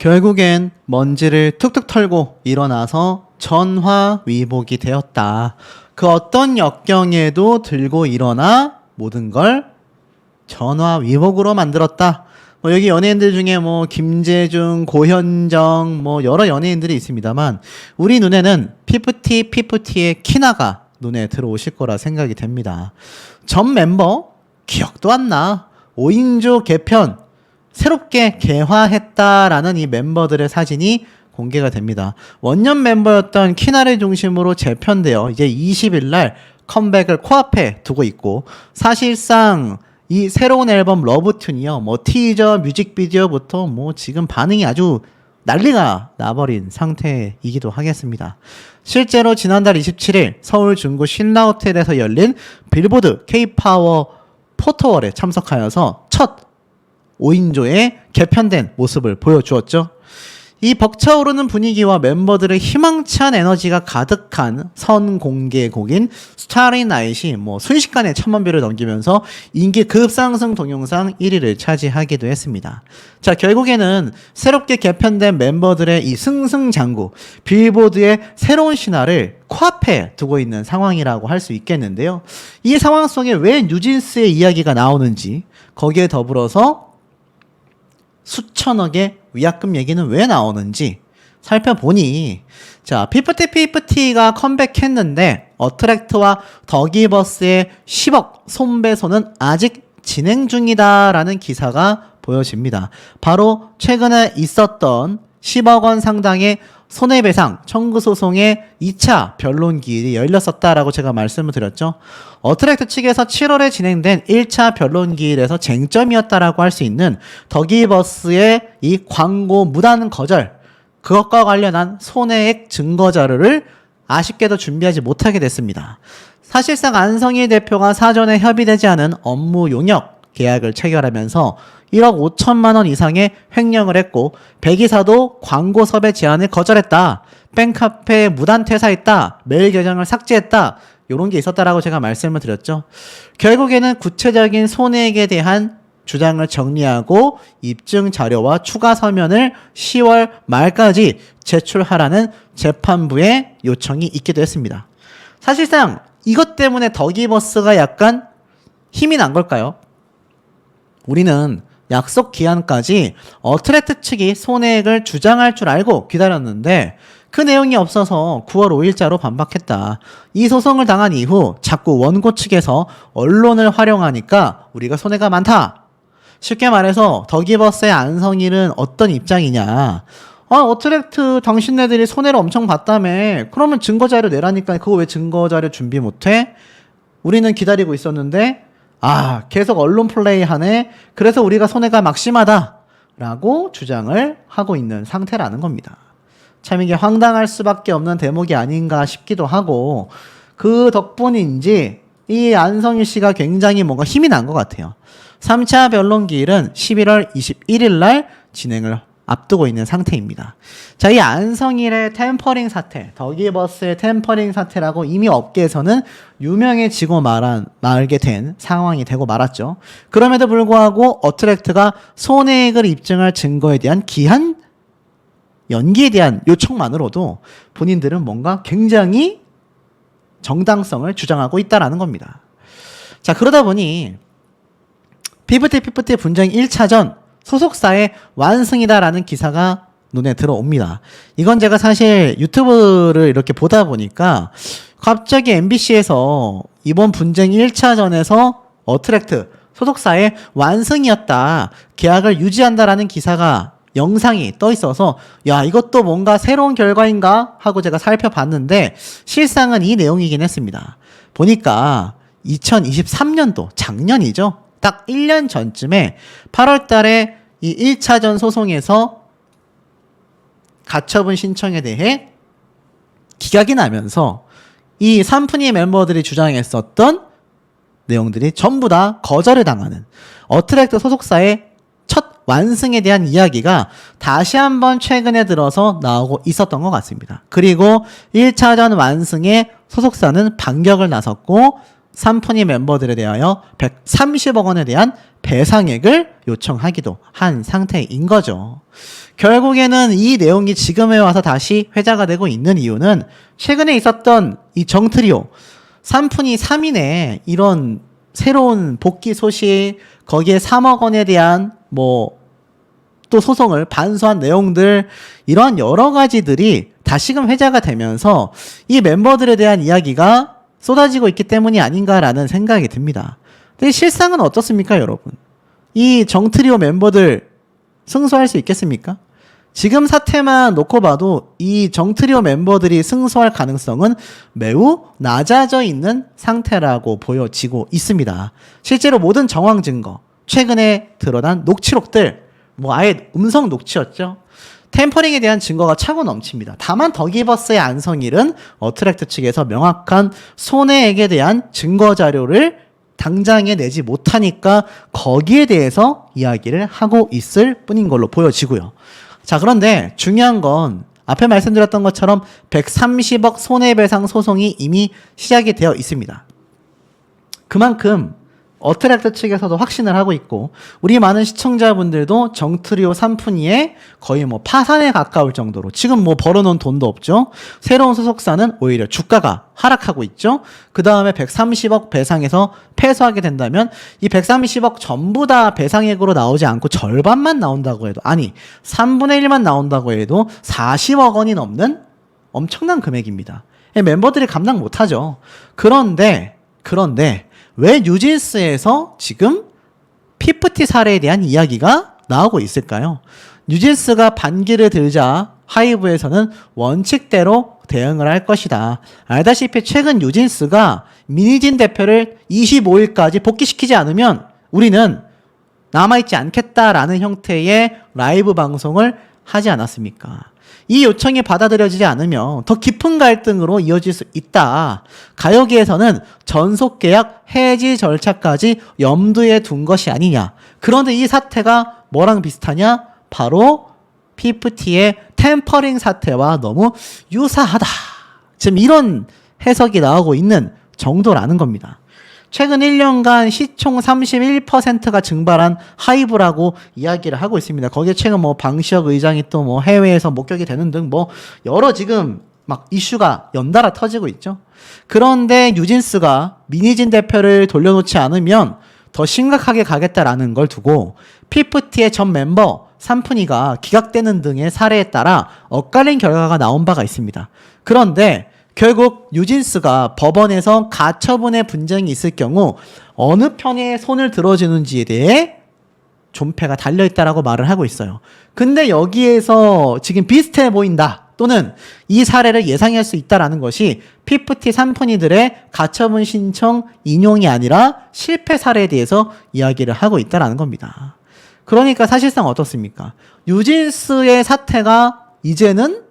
결국엔 먼지를 툭툭 털고 일어나서 전화위복이 되었다. 그 어떤 역경에도 들고 일어나 모든 걸 전화위복으로 만들었다. 여기 연예인들 중에 김재중, 고현정 여러 연예인들이 있습니다만 우리 눈에는 피프티의 키나가 눈에 들어오실 거라 생각이 됩니다. 전 멤버 기억도 안 나. 5인조 개편 새롭게 개화했다라는 이 멤버들의 사진이 공개가 됩니다. 원년 멤버였던 키나를 중심으로 재편되어 이제 20일 날 컴백을 코앞에 두고 있고, 사실상 이 새로운 앨범 러브튠이요, 티저, 뮤직비디오부터 지금 반응이 아주 난리가 나버린 상태이기도 하겠습니다. 실제로 지난달 27일 서울 중구 신라호텔에서 열린 빌보드 K-파워 포토월에 참석하여서 첫 5인조의 개편된 모습을 보여주었죠. 이 벅차오르는 분위기와 멤버들의 희망찬 에너지가 가득한 선공개곡인 스타리 나잇이 순식간에 1000만 뷰를 넘기면서 인기 급상승 동영상 1위를 차지하기도 했습니다. 자, 결국에는 새롭게 개편된 멤버들의 이 승승장구, 빌보드의 새로운 신화를 코앞에 두고 있는 상황이라고 할 수 있겠는데요. 이 상황 속에 왜 뉴진스의 이야기가 나오는지, 거기에 더불어서 수천억의 위약금 얘기는 왜 나오는지 살펴보니, 자, 피프티가 컴백했는데 어트랙트와 더기버스의 10억 손배소는 아직 진행 중이다라는 기사가 보여집니다. 바로 최근에 있었던 10억 원 상당의 손해배상 청구 소송의 2차 변론 기일이 열렸었다라고 제가 말씀을 드렸죠. 어트랙트 측에서 7월에 진행된 1차 변론 기일에서 쟁점이었다라고 할 수 있는 더기버스의 이 광고 무단 거절, 그것과 관련한 손해액 증거 자료를 아쉽게도 준비하지 못하게 됐습니다. 사실상 안성희 대표가 사전에 협의되지 않은 업무 용역 계약을 체결하면서 1억 5천만 원 이상의 횡령을 했고, 백이사도 광고 섭외 제안을 거절했다, 팬카페에 무단 퇴사했다, 메일 계정을 삭제했다, 이런 게 있었다라고 제가 말씀을 드렸죠. 결국에는 구체적인 손해액에 대한 주장을 정리하고 입증 자료와 추가 서면을 10월 말까지 제출하라는 재판부의 요청이 있기도 했습니다. 사실상 이것 때문에 더기버스가 약간 힘이 난 걸까요? 우리는 약속 기한까지 어트랙트 측이 손해액을 주장할 줄 알고 기다렸는데 그 내용이 없어서 9월 5일자로 반박했다. 이 소송을 당한 이후 자꾸 원고 측에서 언론을 활용하니까 우리가 손해가 많다. 쉽게 말해서 더기버스의 안성일은 어떤 입장이냐. 어트랙트 당신네들이 손해를 엄청 봤다며. 그러면 증거자료 내라니까 그거 왜 증거자료 준비 못해? 우리는 기다리고 있었는데 계속 언론 플레이 하네. 그래서 우리가 손해가 막심하다 라고 주장을 하고 있는 상태라는 겁니다. 참 이게 황당할 수밖에 없는 대목이 아닌가 싶기도 하고, 그 덕분인지 이 안성일 씨가 굉장히 뭔가 힘이 난 것 같아요. 3차 변론 기일은 11월 21일 날 진행을 앞두고 있는 상태입니다. 자, 이 안성일의 템퍼링 사태, 더기버스의 템퍼링 사태라고 이미 업계에서는 유명해지고 말게 된 상황이 되고 말았죠. 그럼에도 불구하고 어트랙트가 손해액을 입증할 증거에 대한 기한 연기에 대한 요청만으로도 본인들은 뭔가 굉장히 정당성을 주장하고 있다라는 겁니다. 자, 그러다 보니 피프티 분쟁 1차전 소속사의 완승이다라는 기사가 눈에 들어옵니다. 이건 제가 사실 유튜브를 이렇게 보다 보니까 갑자기 MBC에서 이번 분쟁 1차전에서 어트랙트 소속사의 완승이었다, 계약을 유지한다라는 기사가 영상이 떠 있어서 야, 이것도 뭔가 새로운 결과인가 하고 제가 살펴봤는데 실상은 이 내용이긴 했습니다. 보니까 2023년도 작년이죠. 딱 1년 전쯤에 8월 달에 이 1차전 소송에서 가처분 신청에 대해 기각이 나면서 이 삼푼이 멤버들이 주장했었던 내용들이 전부 다 거절을 당하는 어트랙트 소속사의 첫 완승에 대한 이야기가 다시 한번 최근에 들어서 나오고 있었던 것 같습니다. 그리고 1차전 완승에 소속사는 반격을 나섰고 삼푼이 멤버들에 대하여 130억 원에 대한 배상액을 요청하기도 한 상태인 거죠. 결국에는 이 내용이 지금에 와서 다시 회자가 되고 있는 이유는 최근에 있었던 이 정트리오 삼푼이 3인의 이런 새로운 복귀 소식, 거기에 3억 원에 대한 또 소송을 반수한 내용들, 이런 여러 가지들이 다시금 회자가 되면서 이 멤버들에 대한 이야기가 쏟아지고 있기 때문이 아닌가라는 생각이 듭니다. 근데 실상은 어떻습니까, 여러분? 이 정트리오 멤버들 승소할 수 있겠습니까? 지금 사태만 놓고 봐도 이 정트리오 멤버들이 승소할 가능성은 매우 낮아져 있는 상태라고 보여지고 있습니다. 실제로 모든 정황 증거, 최근에 드러난 녹취록들, 아예 음성 녹취였죠. 템퍼링에 대한 증거가 차고 넘칩니다. 다만 더기버스의 안성일은 어트랙트 측에서 명확한 손해액에 대한 증거 자료를 당장에 내지 못하니까 거기에 대해서 이야기를 하고 있을 뿐인 걸로 보여지고요. 자, 그런데 중요한 건 앞에 말씀드렸던 것처럼 130억 손해배상 소송이 이미 시작이 되어 있습니다. 그만큼 어트랙트 측에서도 확신을 하고 있고 우리 많은 시청자분들도 정트리오 삼푼이의 거의 파산에 가까울 정도로 지금 벌어놓은 돈도 없죠. 새로운 소속사는 오히려 주가가 하락하고 있죠. 그 다음에 130억 배상에서 패소하게 된다면 이 130억 전부 다 배상액으로 나오지 않고 절반만 나온다고 해도, 아니 3분의 1만 나온다고 해도 40억 원이 넘는 엄청난 금액입니다. 멤버들이 감당 못하죠. 그런데 왜 뉴진스에서 지금 피프티 사례에 대한 이야기가 나오고 있을까요? 뉴진스가 반기를 들자 하이브에서는 원칙대로 대응을 할 것이다. 알다시피 최근 뉴진스가 민희진 대표를 25일까지 복귀시키지 않으면 우리는 남아있지 않겠다라는 형태의 라이브 방송을 하지 않았습니까? 이 요청이 받아들여지지 않으면 더 깊은 갈등으로 이어질 수 있다. 가요계에서는 전속계약 해지 절차까지 염두에 둔 것이 아니냐. 그런데 이 사태가 뭐랑 비슷하냐? 바로 피프티의 템퍼링 사태와 너무 유사하다. 지금 이런 해석이 나오고 있는 정도라는 겁니다. 최근 1년간 시총 31%가 증발한 하이브라고 이야기를 하고 있습니다. 거기에 최근 방시혁 의장이 또 해외에서 목격이 되는 등 여러 지금 이슈가 연달아 터지고 있죠. 그런데 뉴진스가 민희진 대표를 돌려놓지 않으면 더 심각하게 가겠다라는 걸 두고 피프티의 전 멤버 삼푼이가 기각되는 등의 사례에 따라 엇갈린 결과가 나온 바가 있습니다. 그런데 결국 뉴진스가 법원에서 가처분의 분쟁이 있을 경우 어느 편에 손을 들어주는지에 대해 존폐가 달려있다라고 말을 하고 있어요. 근데 여기에서 지금 비슷해 보인다 또는 이 사례를 예상할 수 있다라는 것이 피프티 삼푼이들의 가처분 신청 인용이 아니라 실패 사례에 대해서 이야기를 하고 있다라는 겁니다. 그러니까 사실상 어떻습니까? 뉴진스의 사태가 이제는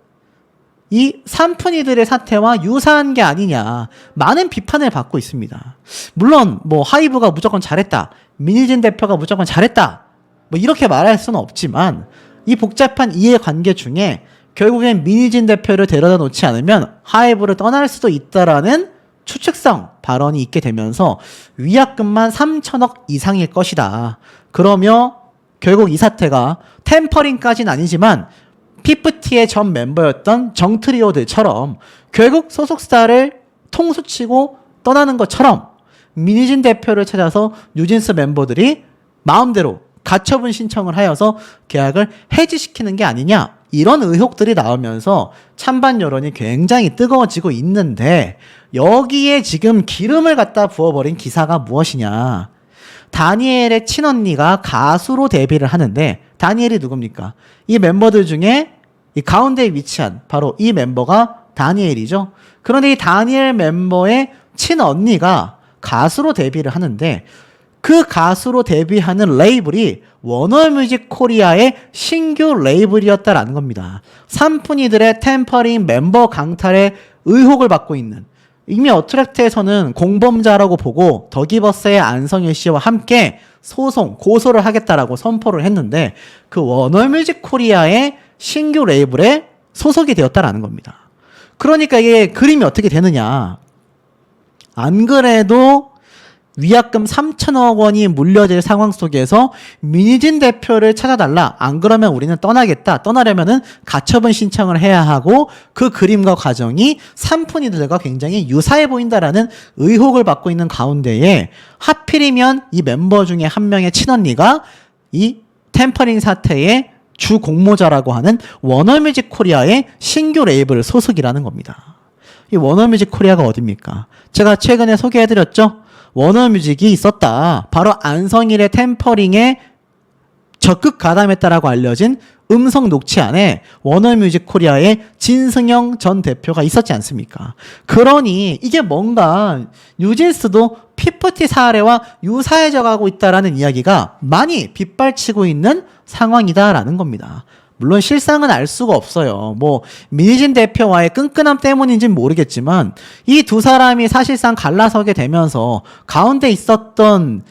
이 삼푼이들의 사태와 유사한 게 아니냐, 많은 비판을 받고 있습니다. 물론 하이브가 무조건 잘했다, 민희진 대표가 무조건 잘했다 이렇게 말할 수는 없지만 이 복잡한 이해관계 중에 결국엔 민희진 대표를 데려다 놓지 않으면 하이브를 떠날 수도 있다라는 추측성 발언이 있게 되면서 위약금만 3천억 이상일 것이다. 그러며 결국 이 사태가 템퍼링까지는 아니지만 피프티의 전 멤버였던 정트리오들처럼 결국 소속사를 통수치고 떠나는 것처럼 민희진 대표를 찾아서 뉴진스 멤버들이 마음대로 가처분 신청을 하여서 계약을 해지시키는 게 아니냐, 이런 의혹들이 나오면서 찬반 여론이 굉장히 뜨거워지고 있는데 여기에 지금 기름을 갖다 부어버린 기사가 무엇이냐. 다니엘의 친언니가 가수로 데뷔를 하는데 다니엘이 누굽니까? 이 멤버들 중에 이 가운데에 위치한 바로 이 멤버가 다니엘이죠. 그런데 이 다니엘 멤버의 친언니가 가수로 데뷔를 하는데 그 가수로 데뷔하는 레이블이 워너뮤직 코리아의 신규 레이블이었다라는 겁니다. 삼푼이들의 템퍼링 멤버 강탈의 의혹을 받고 있는, 이미 어트랙트에서는 공범자라고 보고 더기버스의 안성일 씨와 함께 고소를 하겠다라고 선포를 했는데 그 워너뮤직 코리아의 신규 레이블에 소속이 되었다라는 겁니다. 그러니까 이게 그림이 어떻게 되느냐. 안 그래도 위약금 3천억 원이 물려질 상황 속에서 민희진 대표를 찾아달라. 안 그러면 우리는 떠나겠다. 떠나려면은 가처분 신청을 해야 하고 그 그림과 과정이 삼푼이들과 굉장히 유사해 보인다라는 의혹을 받고 있는 가운데에 하필이면 이 멤버 중에 한 명의 친언니가 이 템퍼링 사태의 주 공모자라고 하는 워너뮤직 코리아의 신규 레이블 소속이라는 겁니다. 이 워너뮤직 코리아가 어딥니까? 제가 최근에 소개해드렸죠? 워너뮤직이 있었다. 바로 안성일의 템퍼링에 적극 가담했다라고 알려진 음성 녹취 안에 워너뮤직 코리아의 진승영 전 대표가 있었지 않습니까? 그러니 이게 뭔가 뉴진스도 피프티 사례와 유사해져 가고 있다라는 이야기가 많이 빗발치고 있는 상황이다라는 겁니다. 물론 실상은 알 수가 없어요. 뭐 민희진 대표와의 끈끈함 때문인지는 모르겠지만 이 두 사람이 사실상 갈라서게 되면서 가운데 있었던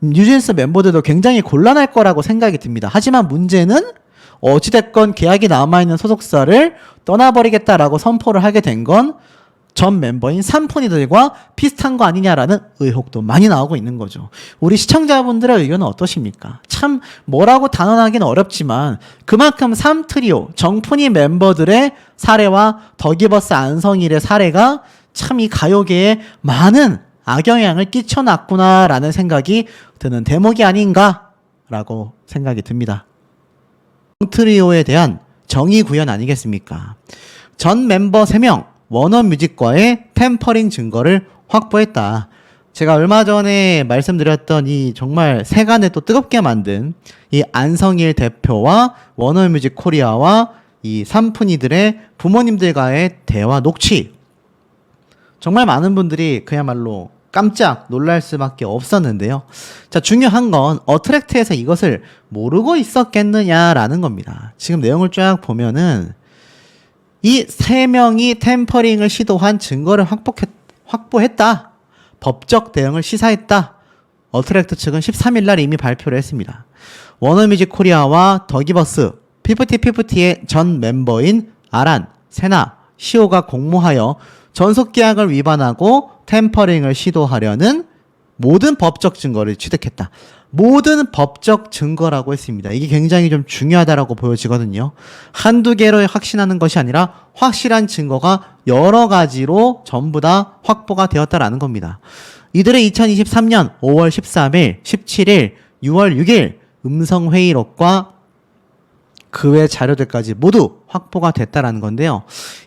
뉴진스 멤버들도 굉장히 곤란할 거라고 생각이 듭니다. 하지만 문제는 어찌됐건 계약이 남아있는 소속사를 떠나버리겠다라고 선포를 하게 된 건 전 멤버인 삼푼이들과 비슷한 거 아니냐라는 의혹도 많이 나오고 있는 거죠. 우리 시청자분들의 의견은 어떠십니까? 참 뭐라고 단언하기는 어렵지만 그만큼 삼트리오 정푼이 멤버들의 사례와 더기버스 안성일의 사례가 참 이 가요계에 많은 악영향을 끼쳐놨구나라는 생각이 드는 대목이 아닌가라고 생각이 듭니다. 트리오에 대한 정의 구현 아니겠습니까? 전 멤버 3명 워너뮤직과의 템퍼링 증거를 확보했다. 제가 얼마 전에 말씀드렸던 이 정말 세간을 또 뜨겁게 만든 이 안성일 대표와 워너뮤직 코리아와 이 삼푼이들의 부모님들과의 대화 녹취. 정말 많은 분들이 그야말로 깜짝 놀랄 수밖에 없었는데요. 자, 중요한 건 어트랙트에서 이것을 모르고 있었겠느냐라는 겁니다. 지금 내용을 쫙 보면은 이 3명이 템퍼링을 시도한 증거를 확보했다. 법적 대응을 시사했다. 어트랙트 측은 13일 날 이미 발표를 했습니다. 워너뮤직 코리아와 더기버스, 피프티피프티의 전 멤버인 아란, 세나, 시오가 공모하여 전속계약을 위반하고 템퍼링을 시도하려는 모든 법적 증거를 취득했다. 모든 법적 증거라고 했습니다. 이게 굉장히 좀 중요하다라고 보여지거든요. 한두 개로 확신하는 것이 아니라 확실한 증거가 여러 가지로 전부 다 확보가 되었다라는 겁니다. 이들의 2023년 5월 13일, 17일, 6월 6일 음성회의록과 그 외 자료들까지 모두 확보가 됐다라는 건데요.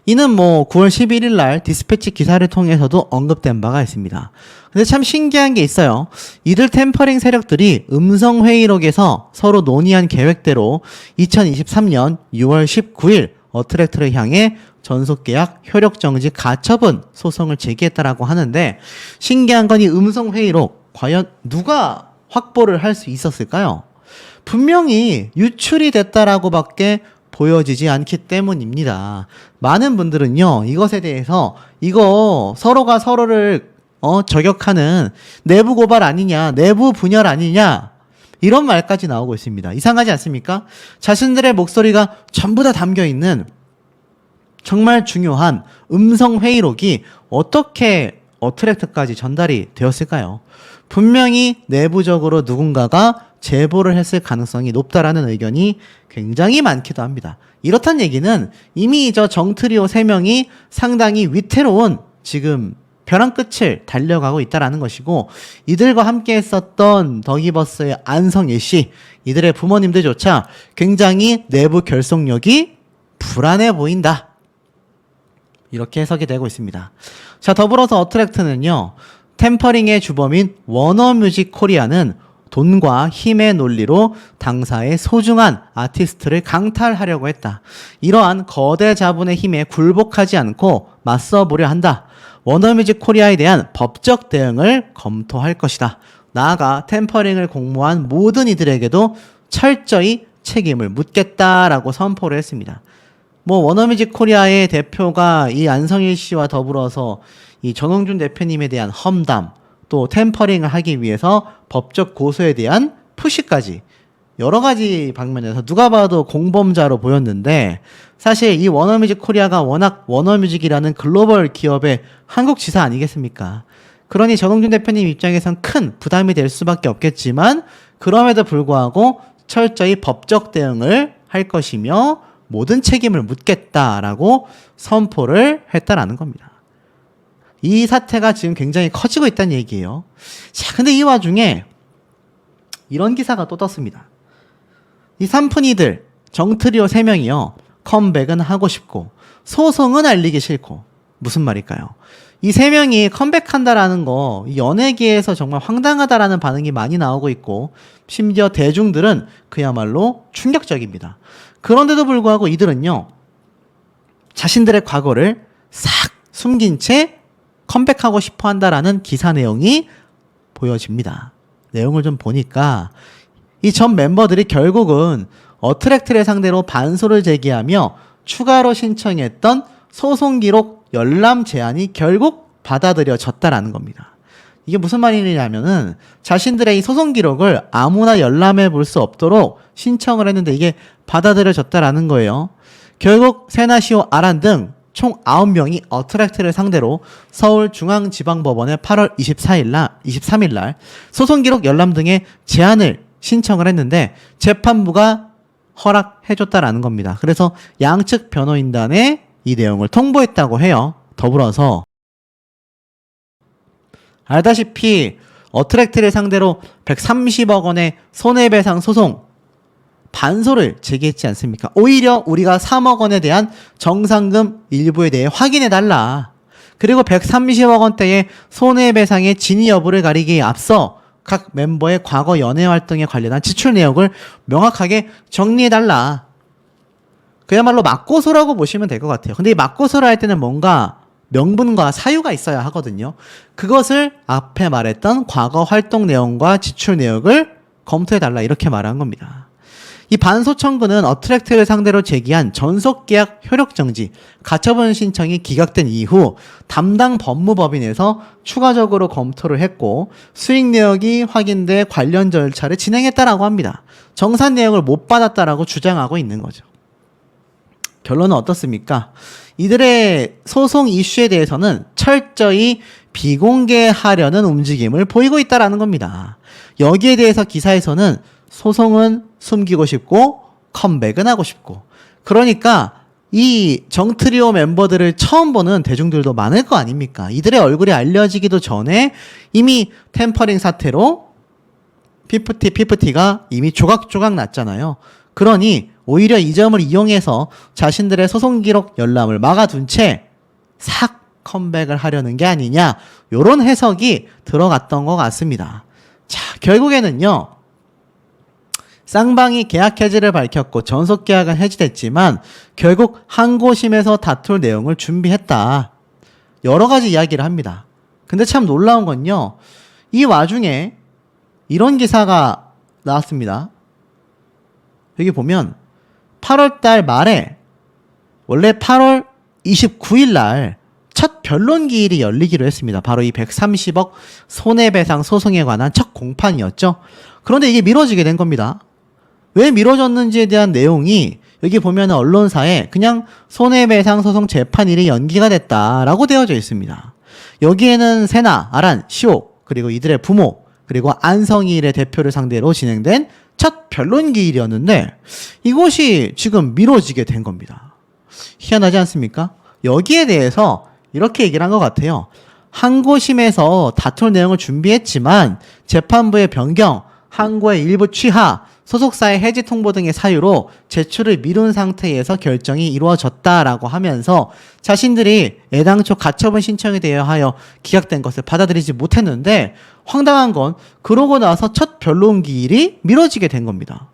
이는 뭐 9월 11일 날 디스패치 기사를 통해서도 언급된 바가 있습니다. 근데 참 신기한 게 있어요. 이들 템퍼링 세력들이 음성회의록에서 서로 논의한 계획대로 2023년 6월 19일 어트랙트를 향해 전속계약 효력정지 가처분 소송을 제기했다라고 하는데 신기한 건 이 음성회의록 과연 누가 확보를 할 수 있었을까요? 분명히 유출이 됐다라고밖에 보여지지 않기 때문입니다. 많은 분들은요, 이것에 대해서 이거 서로가 서로를 저격하는 내부 고발 아니냐, 내부 분열 아니냐, 이런 말까지 나오고 있습니다. 이상하지 않습니까? 자신들의 목소리가 전부 다 담겨 있는 정말 중요한 음성 회의록이 어떻게 어트랙트까지 전달이 되었을까요? 분명히 내부적으로 누군가가 제보를 했을 가능성이 높다라는 의견이 굉장히 많기도 합니다. 이렇단 얘기는 이미 저 정트리오 3명이 상당히 위태로운 지금 벼랑 끝을 달려가고 있다라는 것이고 이들과 함께 했었던 더기버스의 안성일 씨, 이들의 부모님들조차 굉장히 내부 결속력이 불안해 보인다. 이렇게 해석이 되고 있습니다. 자, 더불어서 어트랙트는요, 템퍼링의 주범인 워너뮤직 코리아는 돈과 힘의 논리로 당사의 소중한 아티스트를 강탈하려고 했다. 이러한 거대 자본의 힘에 굴복하지 않고 맞서보려 한다. 워너뮤직 코리아에 대한 법적 대응을 검토할 것이다. 나아가 템퍼링을 공모한 모든 이들에게도 철저히 책임을 묻겠다라고 선포를 했습니다. 뭐 워너뮤직 코리아의 대표가 이 안성일 씨와 더불어서 이 전홍준 대표님에 대한 험담, 또 템퍼링을 하기 위해서 법적 고소에 대한 푸시까지 여러 가지 방면에서 누가 봐도 공범자로 보였는데 사실 이 워너뮤직 코리아가 워낙 워너뮤직이라는 글로벌 기업의 한국 지사 아니겠습니까? 그러니 전홍준 대표님 입장에선 큰 부담이 될 수밖에 없겠지만 그럼에도 불구하고 철저히 법적 대응을 할 것이며 모든 책임을 묻겠다라고 선포를 했다라는 겁니다. 이 사태가 지금 굉장히 커지고 있다는 얘기예요. 자, 근데 이 와중에 이런 기사가 또 떴습니다. 이 삼푼이들 정트리오 3명이요. 컴백은 하고 싶고 소송은 알리기 싫고. 무슨 말일까요? 이 3명이 컴백한다라는 거 연예계에서 정말 황당하다라는 반응이 많이 나오고 있고 심지어 대중들은 그야말로 충격적입니다. 그런데도 불구하고 이들은요. 자신들의 과거를 싹 숨긴 채 컴백하고 싶어 한다라는 기사 내용이 보여집니다. 내용을 좀 보니까 이 전 멤버들이 결국은 어트랙트를 상대로 반소를 제기하며 추가로 신청했던 소송 기록 열람 제안이 결국 받아들여졌다라는 겁니다. 이게 무슨 말이냐면은 자신들의 이 소송 기록을 아무나 열람해 볼 수 없도록 신청을 했는데 이게 받아들여졌다라는 거예요. 결국 세나시오 아란 등 총 9명이 어트랙트를 상대로 서울중앙지방법원에 8월 23일 날 소송 기록 열람 등의 제안을 신청을 했는데 재판부가 허락해줬다라는 겁니다. 그래서 양측 변호인단에 이 내용을 통보했다고 해요. 더불어서 알다시피 어트랙트를 상대로 130억 원의 손해배상 소송 반소를 제기했지 않습니까? 오히려 우리가 3억 원에 대한 정상금 일부에 대해 확인해달라. 그리고 130억 원대의 손해배상의 진위 여부를 가리기에 앞서 각 멤버의 과거 연예활동에 관련한 지출 내역을 명확하게 정리해달라. 그야말로 맞고소라고 보시면 될 것 같아요. 근데 이 맞고소를 할 때는 뭔가 명분과 사유가 있어야 하거든요. 그것을 앞에 말했던 과거 활동 내용과 지출 내역을 검토해달라 이렇게 말한 겁니다. 이 반소 청구는 어트랙트를 상대로 제기한 전속계약 효력정지, 가처분 신청이 기각된 이후 담당 법무법인에서 추가적으로 검토를 했고 수익 내역이 확인돼 관련 절차를 진행했다라고 합니다. 정산 내역을 못 받았다라고 주장하고 있는 거죠. 결론은 어떻습니까? 이들의 소송 이슈에 대해서는 철저히 비공개하려는 움직임을 보이고 있다라는 겁니다. 여기에 대해서 기사에서는 소송은 숨기고 싶고 컴백은 하고 싶고 그러니까 이 정트리오 멤버들을 처음 보는 대중들도 많을 거 아닙니까? 이들의 얼굴이 알려지기도 전에 이미 템퍼링 사태로 피프티가 이미 조각조각 났잖아요. 그러니 오히려 이 점을 이용해서 자신들의 소송 기록 열람을 막아둔 채 싹 컴백을 하려는 게 아니냐 이런 해석이 들어갔던 것 같습니다. 자, 결국에는요. 쌍방이 계약 해지를 밝혔고 전속 계약은 해지됐지만 결국 항고심에서 다툴 내용을 준비했다. 여러 가지 이야기를 합니다. 근데 참 놀라운 건요. 이 와중에 이런 기사가 나왔습니다. 여기 보면 8월 달 말에 원래 8월 29일 날 첫 변론 기일이 열리기로 했습니다. 바로 이 130억 손해배상 소송에 관한 첫 공판이었죠. 그런데 이게 미뤄지게 된 겁니다. 왜 미뤄졌는지에 대한 내용이 여기 보면 언론사에 그냥 손해배상 소송 재판일이 연기가 됐다라고 되어져 있습니다. 여기에는 세나, 아란, 시오, 그리고 이들의 부모, 그리고 안성일의 대표를 상대로 진행된 첫 변론 기일이었는데 이것이 지금 미뤄지게 된 겁니다. 희한하지 않습니까? 여기에 대해서 이렇게 얘기를 한 것 같아요. 항고심에서 다툴 내용을 준비했지만 재판부의 변경, 항고의 일부 취하, 소속사의 해지 통보 등의 사유로 제출을 미룬 상태에서 결정이 이루어졌다라고 하면서 자신들이 애당초 가처분 신청에 대하여 기각된 것을 받아들이지 못했는데 황당한 건 그러고 나서 첫 변론 기일이 미뤄지게 된 겁니다.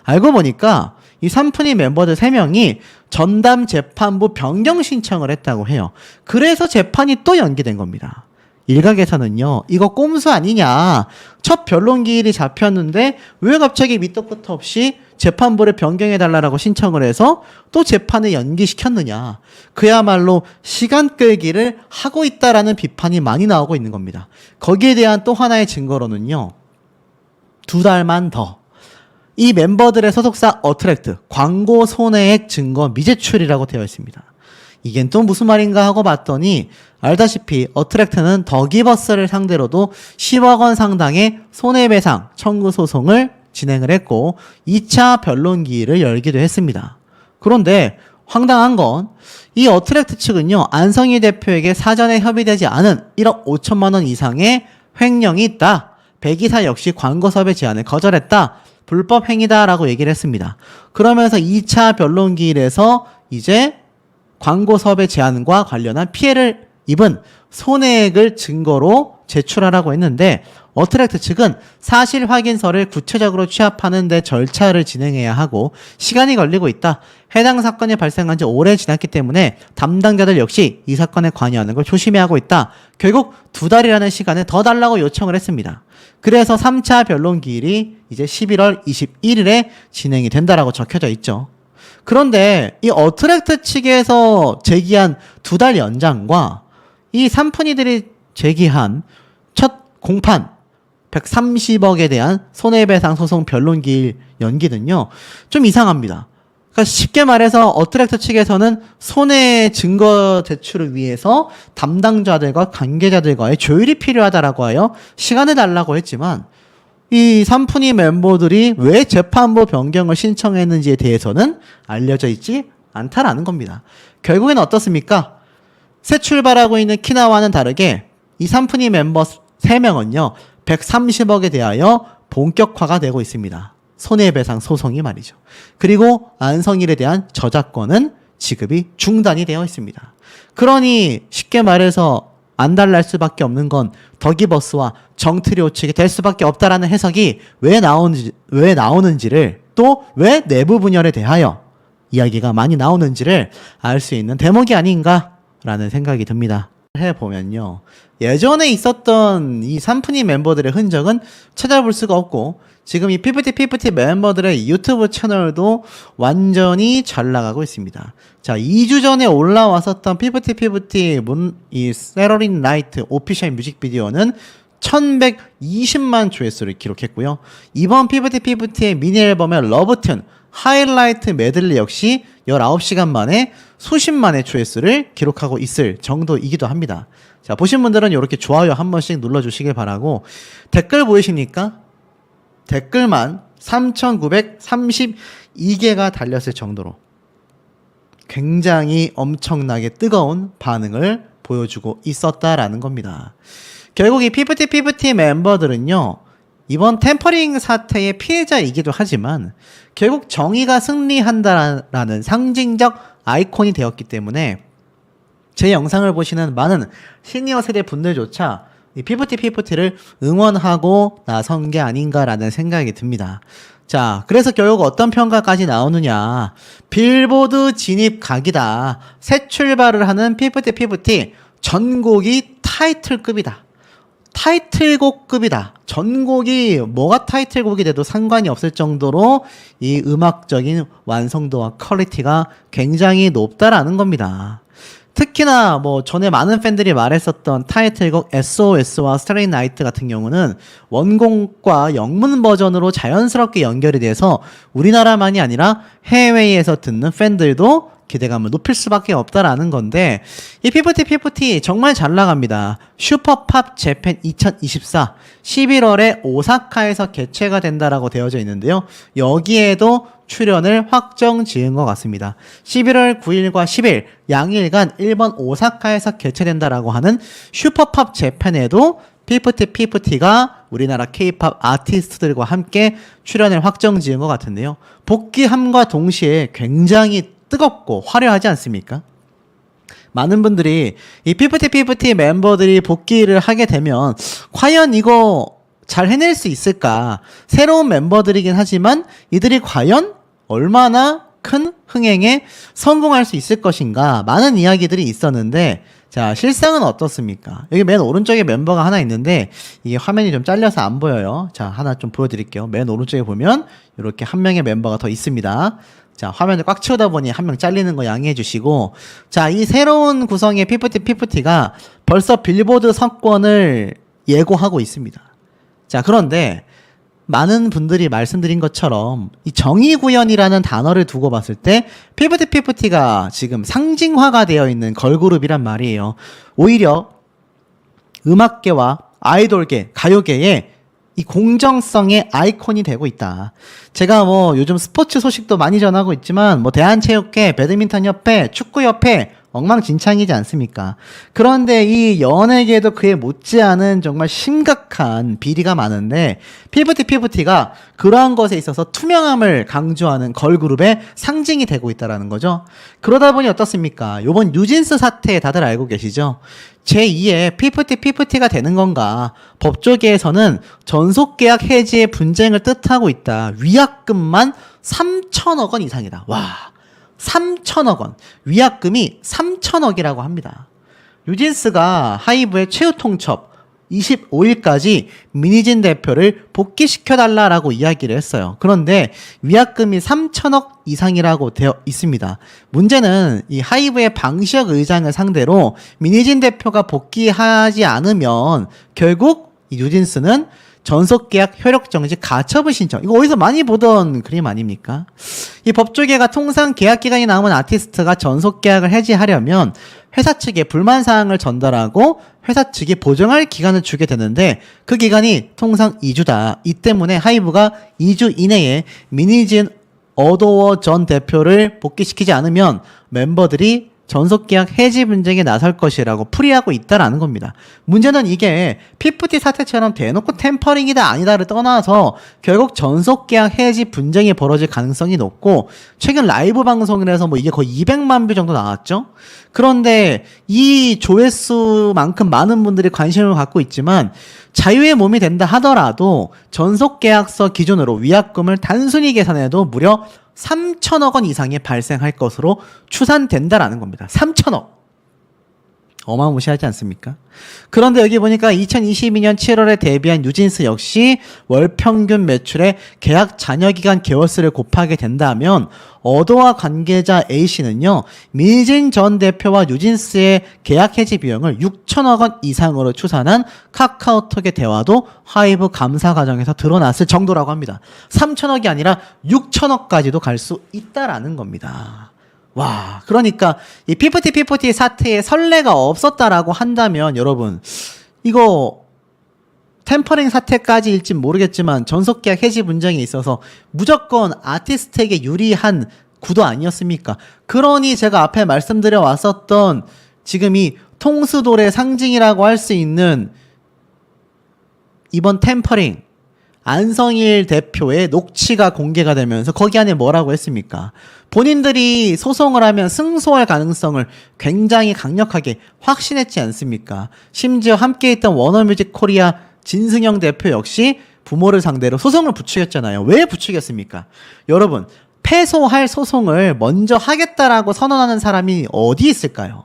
알고 보니까 이 삼푼이 멤버들 3명이 전담 재판부 변경 신청을 했다고 해요. 그래서 재판이 또 연기된 겁니다. 일각에서는요, 이거 꼼수 아니냐. 첫 변론 기일이 잡혔는데 왜 갑자기 밑도 끝도 없이 재판부를 변경해달라고 신청을 해서 또 재판을 연기시켰느냐. 그야말로 시간 끌기를 하고 있다라는 비판이 많이 나오고 있는 겁니다. 거기에 대한 또 하나의 증거로는요, 2달만 더. 이 멤버들의 소속사 어트랙트 광고 손해액 증거 미제출이라고 되어 있습니다. 이겐 또 무슨 말인가 하고 봤더니 알다시피 어트랙트는 더기버스를 상대로도 10억 원 상당의 손해배상 청구 소송을 진행을 했고 2차 변론기일을 열기도 했습니다. 그런데 황당한 건 이 어트랙트 측은요, 안성희 대표에게 사전에 협의되지 않은 1억 5천만 원 이상의 횡령이 있다. 배기사 역시 광고 섭외 제안을 거절했다. 불법 행위다라고 얘기를 했습니다. 그러면서 2차 변론기일에서 이제 광고 섭외 제안과 관련한 피해를 입은 손해액을 증거로 제출하라고 했는데 어트랙트 측은 사실 확인서를 구체적으로 취합하는 데 절차를 진행해야 하고 시간이 걸리고 있다. 해당 사건이 발생한 지 오래 지났기 때문에 담당자들 역시 이 사건에 관여하는 걸 조심해야 하고 있다. 결국 2달이라는 시간을 더 달라고 요청을 했습니다. 그래서 3차 변론 기일이 이제 11월 21일에 진행이 된다라고 적혀져 있죠. 그런데 이 어트랙트 측에서 제기한 2달 연장과 이 삼푼이들이 제기한 첫 공판 130억에 대한 손해배상 소송 변론기일 연기는요, 좀 이상합니다. 그러니까 쉽게 말해서 어트랙트 측에서는 손해 증거 제출을 위해서 담당자들과 관계자들과의 조율이 필요하다라고 하여 시간을 달라고 했지만 이 삼푼이 멤버들이 왜 재판부 변경을 신청했는지에 대해서는 알려져 있지 않다라는 겁니다. 결국엔 어떻습니까? 새 출발하고 있는 키나와는 다르게 이 삼푼이 멤버 3명은요 130억에 대하여 본격화가 되고 있습니다. 손해배상 소송이 말이죠. 그리고 안성일에 대한 저작권은 지급이 중단이 되어 있습니다. 그러니 쉽게 말해서 안달날 수밖에 없는 건 더기버스와 정트리오 측이 될 수밖에 없다라는 해석이 왜 나오는지를 또 왜 내부 분열에 대하여 이야기가 많이 나오는지를 알 수 있는 대목이 아닌가라는 생각이 듭니다. 해보면요, 예전에 있었던 이 삼푼이 멤버들의 흔적은 찾아볼 수가 없고 지금 이 피프티 멤버들의 유튜브 채널도 완전히 잘 나가고 있습니다. 자, 2주 전에 올라왔었던 피프티 이 세러린 나이트 오피셜 뮤직비디오는 1120만 조회수를 기록했고요. 이번 피프티의 미니 앨범의 러브튠 하이라이트 메들리 역시 19시간 만에 수십만의 조회수를 기록하고 있을 정도이기도 합니다. 자, 보신 분들은 이렇게 좋아요 한 번씩 눌러주시길 바라고, 댓글 보이십니까? 댓글만 3,932개가 달렸을 정도로 굉장히 엄청나게 뜨거운 반응을 보여주고 있었다라는 겁니다. 결국 이 피프티 멤버들은요, 이번 템퍼링 사태의 피해자이기도 하지만 결국 정의가 승리한다라는 상징적 아이콘이 되었기 때문에 제 영상을 보시는 많은 시니어 세대 분들조차 이 피프티를 응원하고 나선 게 아닌가라는 생각이 듭니다. 자, 그래서 결국 어떤 평가까지 나오느냐. 빌보드 진입 각이다. 새 출발을 하는 피프티 전곡이 타이틀급이다. 타이틀곡급이다. 전곡이 뭐가 타이틀곡이 돼도 상관이 없을 정도로 이 음악적인 완성도와 퀄리티가 굉장히 높다라는 겁니다. 특히나 뭐 전에 많은 팬들이 말했었던 타이틀곡 SOS와 스타레인 나이트 같은 경우는 원곡과 영문 버전으로 자연스럽게 연결이 돼서 우리나라만이 아니라 해외에서 듣는 팬들도 기대감을 높일 수밖에 없다라는 건데, 이 피프티 정말 잘 나갑니다. 슈퍼팝 재팬 2024 11월에 오사카에서 개최가 된다라고 되어져 있는데요. 여기에도 출연을 확정 지은 것 같습니다. 11월 9일과 10일 양일간 일본 오사카에서 개최된다라고 하는 슈퍼팝 재팬에도 피프티가 우리나라 K-팝 아티스트들과 함께 출연을 확정 지은 것 같은데요. 복귀함과 동시에 굉장히 뜨겁고 화려하지 않습니까? 많은 분들이 이 피프티 멤버들이 복귀를 하게 되면 과연 이거 잘 해낼 수 있을까? 새로운 멤버들이긴 하지만 이들이 과연 얼마나 큰 흥행에 성공할 수 있을 것인가? 많은 이야기들이 있었는데, 자, 실상은 어떻습니까? 여기 맨 오른쪽에 멤버가 하나 있는데 이게 화면이 좀 잘려서 안 보여요. 자, 하나 좀 보여드릴게요. 맨 오른쪽에 보면 이렇게 한 명의 멤버가 더 있습니다. 자, 화면을 꽉 채우다 보니 한 명 잘리는 거 양해해 주시고, 자, 이 새로운 구성의 피프티가 벌써 빌보드 석권을 예고하고 있습니다. 자, 그런데 많은 분들이 말씀드린 것처럼 이 정의구현이라는 단어를 두고 봤을 때 피프티피프티가 지금 상징화가 되어 있는 걸그룹이란 말이에요. 오히려 음악계와 아이돌계, 가요계에 이 공정성의 아이콘이 되고 있다. 제가 뭐 요즘 스포츠 소식도 많이 전하고 있지만 뭐 대한체육회, 배드민턴협회, 축구협회 엉망진창이지 않습니까? 그런데 이 연예계에도 그에 못지않은 정말 심각한 비리가 많은데 피프티피프티가 그러한 것에 있어서 투명함을 강조하는 걸그룹의 상징이 되고 있다는 거죠. 그러다 보니 어떻습니까? 요번 뉴진스 사태 다들 알고 계시죠? 제2의 피프티피프티가 되는 건가? 법조계에서는 전속계약 해지의 분쟁을 뜻하고 있다. 위약금만 3천억 원 이상이다. 와, 3천억 원. 위약금이 3천억이라고 합니다. 뉴진스가 하이브의 최후 통첩 25일까지 민희진 대표를 복귀시켜달라라고 이야기를 했어요. 그런데 위약금이 3천억 이상이라고 되어 있습니다. 문제는 이 하이브의 방시혁 의장을 상대로 민희진 대표가 복귀하지 않으면 결국 이 뉴진스는 전속계약 효력정지 가처분 신청. 이거 어디서 많이 보던 그림 아닙니까? 이 법조계가 통상 계약기간이 남은 아티스트가 전속계약을 해지하려면 회사 측에 불만사항을 전달하고 회사 측이 보정할 기간을 주게 되는데 그 기간이 통상 2주다. 이 때문에 하이브가 2주 이내에 민희진 어도워 전 대표를 복귀시키지 않으면 멤버들이 전속계약 해지 분쟁에 나설 것이라고 풀이하고 있다라는 겁니다. 문제는 이게 피프티 사태처럼 대놓고 템퍼링이다 아니다를 떠나서 결국 전속계약 해지 분쟁이 벌어질 가능성이 높고 최근 라이브 방송이라서 뭐 이게 거의 200만 뷰 정도 나왔죠. 그런데 이 조회수만큼 많은 분들이 관심을 갖고 있지만 자유의 몸이 된다 하더라도 전속계약서 기준으로 위약금을 단순히 계산해도 무려 3천억 원 이상이 발생할 것으로 추산된다라는 겁니다. 3천억. 어마무시하지 않습니까? 그런데 여기 보니까 2022년 7월에 데뷔한 뉴진스 역시 월 평균 매출의 계약 잔여기간 개월수를 곱하게 된다면 어도와 관계자 A씨는요 민희진 전 대표와 뉴진스의 계약 해지 비용을 6천억 원 이상으로 추산한 카카오톡의 대화도 하이브 감사 과정에서 드러났을 정도라고 합니다. 3천억이 아니라 6천억까지도 갈 수 있다라는 겁니다. 와, 그러니까 이 피프티 사태에 선례가 없었다라고 한다면 여러분 이거 템퍼링 사태까지일지 모르겠지만 전속계약 해지 분쟁에 있어서 무조건 아티스트에게 유리한 구도 아니었습니까? 그러니 제가 앞에 말씀드려 왔었던 지금 이 통수돌의 상징이라고 할 수 있는 이번 템퍼링 안성일 대표의 녹취가 공개가 되면서 거기 안에 뭐라고 했습니까? 본인들이 소송을 하면 승소할 가능성을 굉장히 강력하게 확신했지 않습니까? 심지어 함께 있던 워너뮤직 코리아 진승영 대표 역시 부모를 상대로 소송을 부추겼잖아요. 왜 부추겼습니까? 여러분, 패소할 소송을 먼저 하겠다라고 선언하는 사람이 어디 있을까요?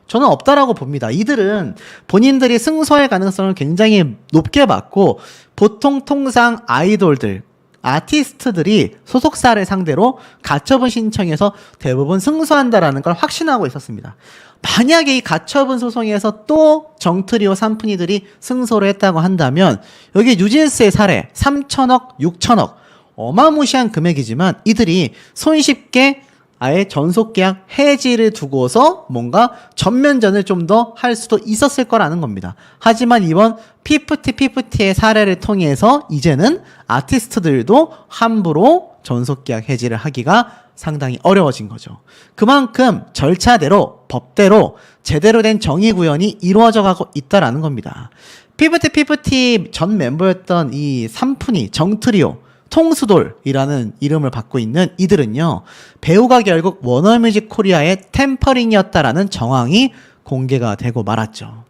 저는 없다라고 봅니다. 이들은 본인들이 승소할 가능성을 굉장히 높게 봤고 보통 통상 아이돌들, 아티스트들이 소속사를 상대로 가처분 신청해서 대부분 승소한다라는 걸 확신하고 있었습니다. 만약에 이 가처분 소송에서 또 정트리오 산푼이들이 승소를 했다고 한다면 여기 뉴진스의 사례 3천억, 6천억 어마무시한 금액이지만 이들이 손쉽게 아예 전속계약 해지를 두고서 뭔가 전면전을 좀 더 할 수도 있었을 거라는 겁니다. 하지만 이번 피프티의 사례를 통해서 이제는 아티스트들도 함부로 전속계약 해지를 하기가 상당히 어려워진 거죠. 그만큼 절차대로 법대로 제대로 된 정의구현이 이루어져 가고 있다라는 겁니다. 피프티 전 멤버였던 이 산푼이 정트리오 통수돌이라는 이름을 받고 있는 이들은요 배우가 결국 워너뮤직 코리아의 템퍼링이었다라는 정황이 공개가 되고 말았죠.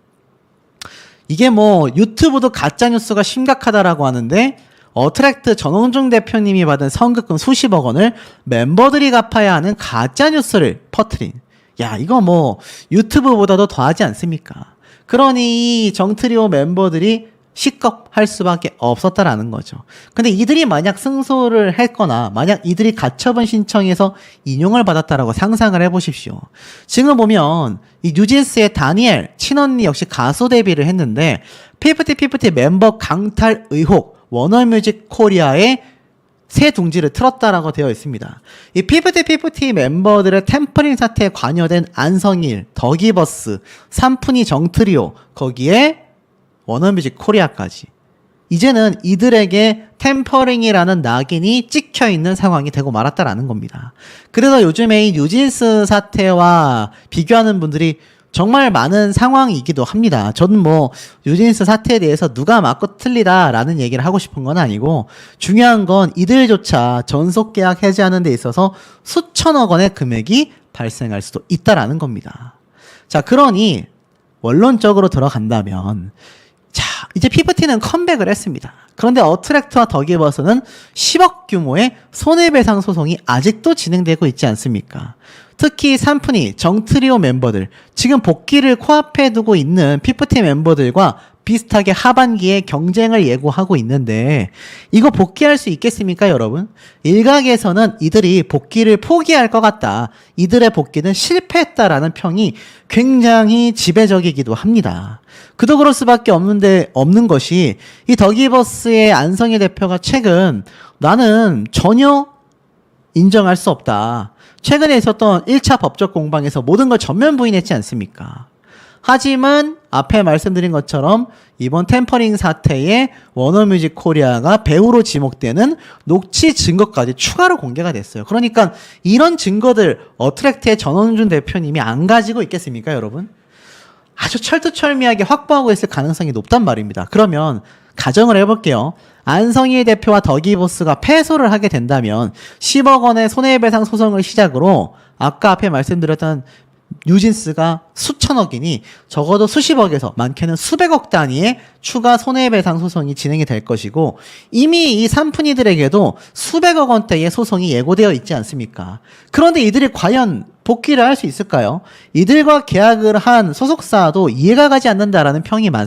이게 뭐 유튜브도 가짜뉴스가 심각하다라고 하는데 어트랙트 전홍중 대표님이 받은 선급금 수십억 원을 멤버들이 갚아야 하는 가짜뉴스를 퍼뜨린, 야 이거 뭐 유튜브보다도 더하지 않습니까? 그러니 정트리오 멤버들이 식겁할 수밖에 없었다라는 거죠. 근데 이들이 만약 승소를 했거나 만약 이들이 가처분 신청해서 인용을 받았다라고 상상을 해보십시오. 지금 보면 이 뉴진스의 다니엘 친언니 역시 가수 데뷔를 했는데 피프티 멤버 강탈 의혹 워너뮤직 코리아의 새 둥지를 틀었다라고 되어 있습니다. 이 피프티 멤버들의 템퍼링 사태에 관여된 안성일, 더기버스, 삼푼이 정트리오, 거기에 워너뮤직 코리아까지. 이제는 이들에게 템퍼링이라는 낙인이 찍혀있는 상황이 되고 말았다라는 겁니다. 그래서 요즘에 이 뉴진스 사태와 비교하는 분들이 정말 많은 상황이기도 합니다. 저는 뭐 뉴진스 사태에 대해서 누가 맞고 틀리다라는 얘기를 하고 싶은 건 아니고, 중요한 건 이들조차 전속 계약 해지하는 데 있어서 수천억 원의 금액이 발생할 수도 있다라는 겁니다. 자, 그러니 원론적으로 들어간다면, 자, 이제 피프티는 컴백을 했습니다. 그런데 어트랙트와 더기버스는 10억 규모의 손해배상 소송이 아직도 진행되고 있지 않습니까? 특히 삼푼이, 정트리오 멤버들, 지금 복귀를 코앞에 두고 있는 피프티 멤버들과 비슷하게 하반기에 경쟁을 예고하고 있는데, 이거 복귀할 수 있겠습니까, 여러분? 일각에서는 이들이 복귀를 포기할 것 같다, 이들의 복귀는 실패했다라는 평이 굉장히 지배적이기도 합니다. 그도 그럴 수밖에 없는 것이, 이 더기버스의 안성희 대표가 최근 나는 전혀 인정할 수 없다, 최근에 있었던 1차 법적 공방에서 모든 걸 전면 부인했지 않습니까? 하지만 앞에 말씀드린 것처럼 이번 템퍼링 사태에 워너뮤직 코리아가 배우로 지목되는 녹취 증거까지 추가로 공개가 됐어요. 그러니까 이런 증거들 어트랙트의 전원준 대표님이 안 가지고 있겠습니까, 여러분? 아주 철두철미하게 확보하고 있을 가능성이 높단 말입니다. 그러면 가정을 해볼게요. 안성희 대표와 더기버스가 패소를 하게 된다면 10억 원의 손해배상 소송을 시작으로 아까 앞에 말씀드렸던 뉴진스가 수천억이니 적어도 수십억에서 많게는 수백억 단위의 추가 손해배상 소송이 진행이 될 것이고, 이미 이 삼푼이들에게도 수백억 원대의 소송이 예고되어 있지 않습니까? 그런데 이들이 과연 복귀를 할 수 있을까요? 이들과 계약을 한 소속사도 이해가 가지 않는다라는 평이 많습니다.